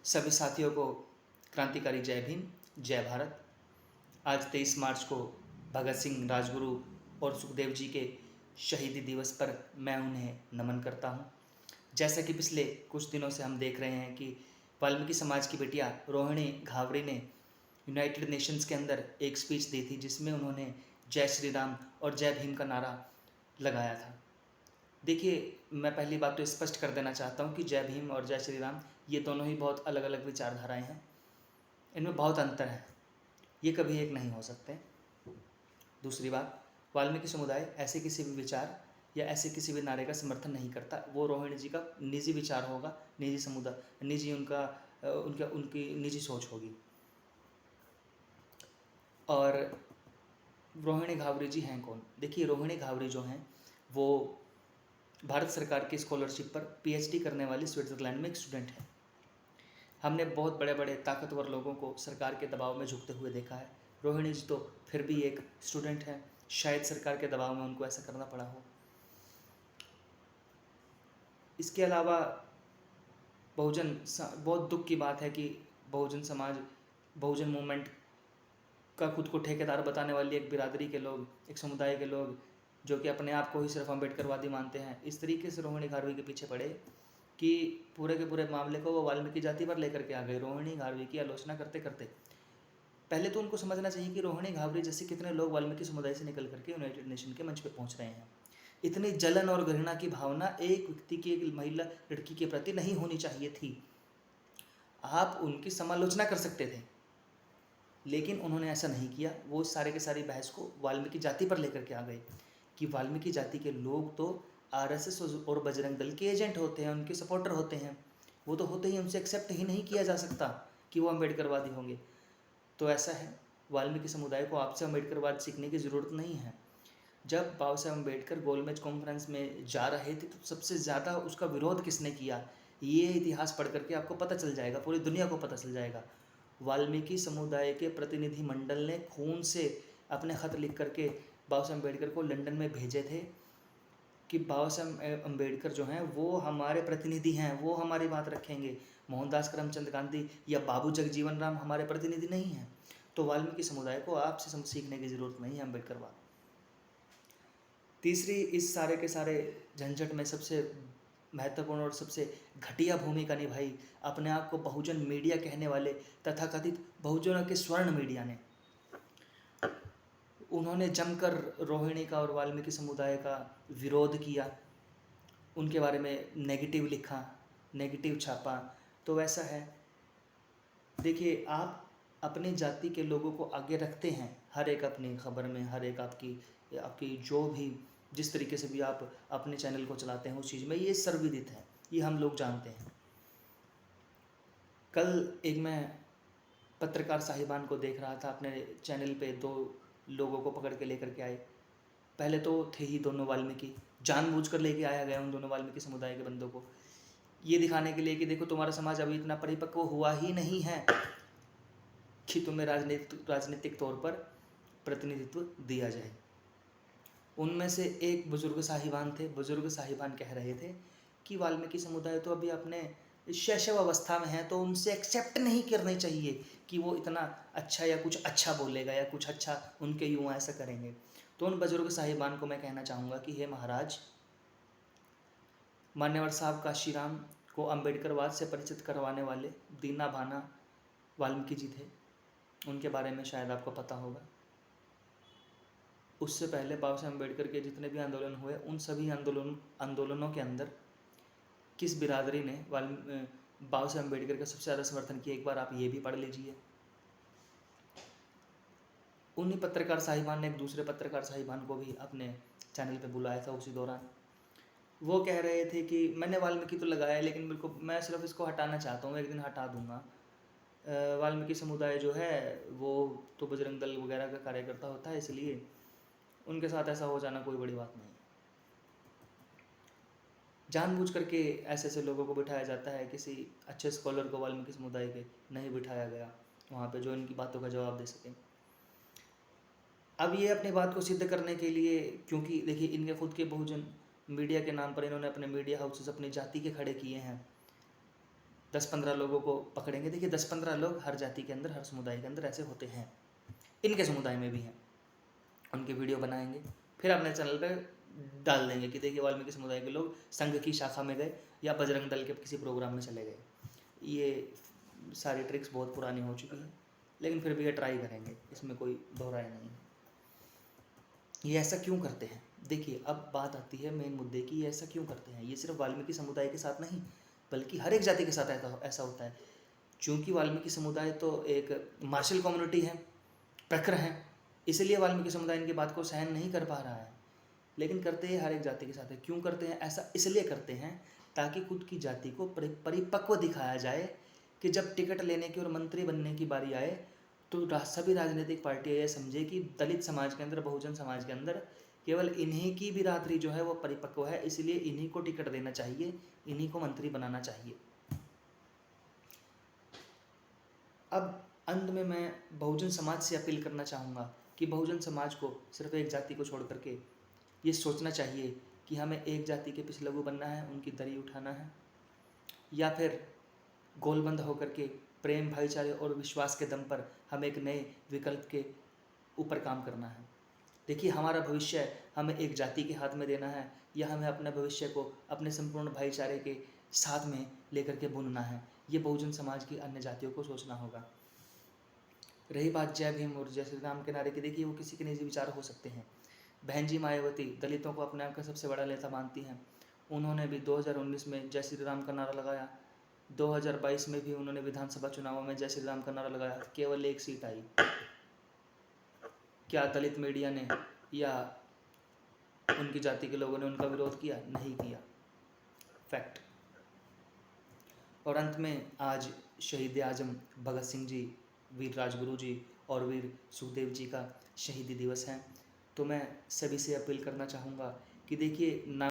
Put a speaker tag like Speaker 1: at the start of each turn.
Speaker 1: सभी साथियों को क्रांतिकारी जय भीम, जय भारत। आज 23 मार्च को भगत सिंह, राजगुरु और सुखदेव जी के शहीदी दिवस पर मैं उन्हें नमन करता हूं। जैसा कि पिछले कुछ दिनों से हम देख रहे हैं कि वाल्मीकि समाज की बेटिया रोहिणी घावरी ने यूनाइटेड नेशंस के अंदर एक स्पीच दी थी, जिसमें उन्होंने जय श्री राम और जय भीम का नारा लगाया था। देखिए, मैं पहली बात तो स्पष्ट कर देना चाहता हूँ कि जय भीम और जय श्री राम ये दोनों ही बहुत अलग अलग विचारधाराएं हैं। इनमें बहुत अंतर है, ये कभी एक नहीं हो सकते। दूसरी बात, वाल्मीकि समुदाय ऐसे किसी भी विचार या ऐसे किसी भी नारे का समर्थन नहीं करता। वो रोहिणी जी का निजी विचार होगा, निजी समुदाय, निजी उनकी निजी सोच होगी। और रोहिणी घावरी जी हैं कौन? देखिए, रोहिणी घावरी जो हैं वो भारत सरकार की स्कॉलरशिप पर पीएचडी करने वाली स्विट्ज़रलैंड में एक स्टूडेंट है। हमने बहुत बड़े बड़े ताकतवर लोगों को सरकार के दबाव में झुकते हुए देखा है। रोहिणी जी तो फिर भी एक स्टूडेंट है, शायद सरकार के दबाव में उनको ऐसा करना पड़ा हो। इसके अलावा बहुत दुख की बात है कि बहुजन समाज, बहुजन मूवमेंट का खुद को ठेकेदार बताने वाली एक बिरादरी के लोग, एक समुदाय के लोग जो कि अपने आप को ही सिर्फ अम्बेडकरवादी मानते हैं, इस तरीके से रोहिणी घावरी के पीछे पड़े कि पूरे के पूरे मामले को वो वाल्मीकि जाति पर लेकर के आ गए। रोहिणी घावरी की आलोचना करते करते पहले तो उनको समझना चाहिए कि रोहिणी घावरी जैसे कितने लोग वाल्मीकि समुदाय से निकल करके यूनाइटेड नेशन के मंच पर पहुंच रहे हैं। इतनी जलन और घृणा की भावना एक व्यक्ति की, एक महिला लड़की के प्रति नहीं होनी चाहिए थी। आप उनकी समालोचना कर सकते थे, लेकिन उन्होंने ऐसा नहीं किया। वो सारे के सारी बहस को वाल्मीकि जाति पर लेकर के आ गए कि वाल्मीकि जाति के लोग तो आरएसएस और बजरंग दल के एजेंट होते हैं, उनके सपोर्टर होते हैं, वो तो होते ही, उनसे एक्सेप्ट ही नहीं किया जा सकता कि वो अम्बेडकरवादी होंगे। तो ऐसा है, वाल्मीकि समुदाय को आपसे अम्बेडकरवाद सीखने की ज़रूरत नहीं है। जब बाबा साहब अम्बेडकर गोलमेज कॉन्फ्रेंस में जा रहे थे तो सबसे ज़्यादा उसका विरोध किसने किया, ये इतिहास पढ़ करके आपको पता चल जाएगा, पूरी दुनिया को पता चल जाएगा। वाल्मीकि समुदाय के प्रतिनिधि मंडल ने खून से अपने ख़त लिख करके बाबा साहब अम्बेडकर को लंदन में भेजे थे कि बाबा साहब अम्बेडकर जो हैं वो हमारे प्रतिनिधि हैं, वो हमारी बात रखेंगे। मोहनदास करमचंद गांधी या बाबू जगजीवन राम हमारे प्रतिनिधि नहीं हैं। तो वाल्मीकि समुदाय को आपसे सीखने की ज़रूरत नहीं है अम्बेडकरवाद। तीसरी, इस सारे के सारे झंझट में सबसे महत्वपूर्ण और सबसे घटिया भूमिका निभाई अपने आप को बहुजन मीडिया कहने वाले तथाकथित बहुजनों के स्वर्ण मीडिया ने। उन्होंने जमकर रोहिणी का और वाल्मीकि समुदाय का विरोध किया, उनके बारे में नेगेटिव लिखा, नेगेटिव छापा। तो वैसा है, देखिए, आप अपनी जाति के लोगों को आगे रखते हैं हर एक अपनी खबर में, हर एक आपकी जो भी जिस तरीके से भी आप अपने चैनल को चलाते हैं उस चीज़ में, ये सर्वविदित है, ये हम लोग जानते हैं। कल एक मैं पत्रकार साहिबान को देख रहा था, अपने चैनल पे दो लोगों को पकड़ के लेकर के आए। पहले तो थे ही दोनों वाल्मीकि, जानबूझकर लेके आया गया उन दोनों वाल्मीकि समुदाय के बंदों को, ये दिखाने के लिए कि देखो तुम्हारा समाज अभी इतना परिपक्व हुआ ही नहीं है कि तुम्हें राजनीतिक तौर पर प्रतिनिधित्व दिया जाए। उनमें से एक बुजुर्ग साहिबान थे। बुजुर्ग साहिबान कह रहे थे कि वाल्मीकि समुदाय तो अभी अपने शैशव अवस्था में है, तो उनसे एक्सेप्ट नहीं करनी चाहिए कि वो इतना अच्छा या कुछ अच्छा बोलेगा या कुछ अच्छा उनके युवा ऐसा करेंगे। तो उन बुजुर्ग साहिबान को मैं कहना चाहूँगा कि हे महाराज, मान्यवर साहब काशीराम को अम्बेडकरवाद से परिचित करवाने वाले दीना भाना वाल्मीकि जी थे, उनके बारे में शायद आपको पता होगा। उससे पहले बाबा साहब अम्बेडकर के जितने भी आंदोलन हुए, उन सभी आंदोलनों के अंदर किस बिरादरी ने बाबा साहब अम्बेडकर का सबसे ज़्यादा समर्थन किया, एक बार आप ये भी पढ़ लीजिए। उन्हीं पत्रकार साहिबान ने एक दूसरे पत्रकार साहिबान को भी अपने चैनल पे बुलाया था उसी दौरान। वो कह रहे थे कि मैंने वाल्मीकि तो लगाया, लेकिन मेरे को, मैं सिर्फ इसको हटाना चाहता हूँ, एक दिन हटा दूंगा। वाल्मीकि समुदाय जो है वो तो बजरंग दल वगैरह का कार्यकर्ता होता है, इसलिए उनके साथ ऐसा हो जाना कोई बड़ी बात नहीं। जानबूझ करके ऐसे ऐसे लोगों को बिठाया जाता है, किसी अच्छे स्कॉलर को वाल्मीकि समुदाय के नहीं बिठाया गया वहाँ पे जो इनकी बातों का जवाब दे सके। अब ये अपनी बात को सिद्ध करने के लिए, क्योंकि देखिए इनके खुद के बहुजन मीडिया के नाम पर इन्होंने अपने मीडिया हाउसेस अपनी जाति के खड़े किए हैं, 10-15 लोगों को पकड़ेंगे। देखिए 10-15 लोग हर जाति के अंदर, हर समुदाय के अंदर ऐसे होते हैं, इनके समुदाय में भी हैं। उनके वीडियो बनाएंगे, फिर अपने चैनल पे डाल देंगे कि देखिए वाल्मीकि समुदाय के लोग संघ की शाखा में गए या बजरंग दल के किसी प्रोग्राम में चले गए। ये सारी ट्रिक्स बहुत पुरानी हो चुकी हैं, लेकिन फिर भी ये ट्राई करेंगे, इसमें कोई दो राय नहीं है। ये ऐसा क्यों करते हैं? देखिए अब बात आती है मेन मुद्दे की, ये ऐसा क्यों करते हैं। ये सिर्फ वाल्मीकि समुदाय के साथ नहीं, बल्कि हर एक जाति के साथ ऐसा होता है। चूँकि वाल्मीकि समुदाय तो एक मार्शल कम्युनिटी है, प्रखर है, इसलिए वाल्मीकि समुदाय इनकी बात को सहन नहीं कर पा रहा है, लेकिन करते हैं हर एक जाति के साथ है। क्यों करते हैं ऐसा? इसलिए करते हैं ताकि खुद की जाति को परिपक्व दिखाया जाए कि जब टिकट लेने की और मंत्री बनने की बारी आए तो सभी राजनीतिक पार्टियाँ ये समझे कि दलित समाज के अंदर, बहुजन समाज के अंदर केवल इन्हीं की बिरादरी जो है वो परिपक्व है, इसलिए इन्हीं को टिकट देना चाहिए, इन्हीं को मंत्री बनाना चाहिए। अब अंत में मैं बहुजन समाज से अपील करना चाहूँगा कि बहुजन समाज को सिर्फ एक जाति को छोड़ करके ये सोचना चाहिए कि हमें एक जाति के पिछलग्गू बनना है, उनकी दरी उठाना है, या फिर गोलबंद होकर के प्रेम, भाईचारे और विश्वास के दम पर हम एक नए विकल्प के ऊपर काम करना है। देखिए हमारा भविष्य हमें एक जाति के हाथ में देना है, या हमें अपने भविष्य को अपने संपूर्ण भाईचारे के साथ में लेकर के बुनना है। ये बहुजन समाज की अन्य जातियों को सोचना होगा। रही बात जय भीम और जय श्री राम के नारे की, देखिए वो किसी के निजी विचार हो सकते हैं। बहन जी मायावती दलितों को अपने आप का सबसे बड़ा नेता मानती हैं। उन्होंने भी 2019 में जय श्री राम का नारा लगाया, 2022 में भी उन्होंने विधानसभा चुनावों में जय श्री राम का नारा लगाया, केवल 1 सीट आई। क्या दलित मीडिया ने या उनकी जाति के लोगों ने उनका विरोध किया? नहीं किया, फैक्ट। और अंत में आज शहीद आजम भगत सिंह जी, वीर राजगुरु जी और वीर सुखदेव जी का शहीदी दिवस है। तो मैं सभी से अपील करना चाहूँगा कि देखिए ना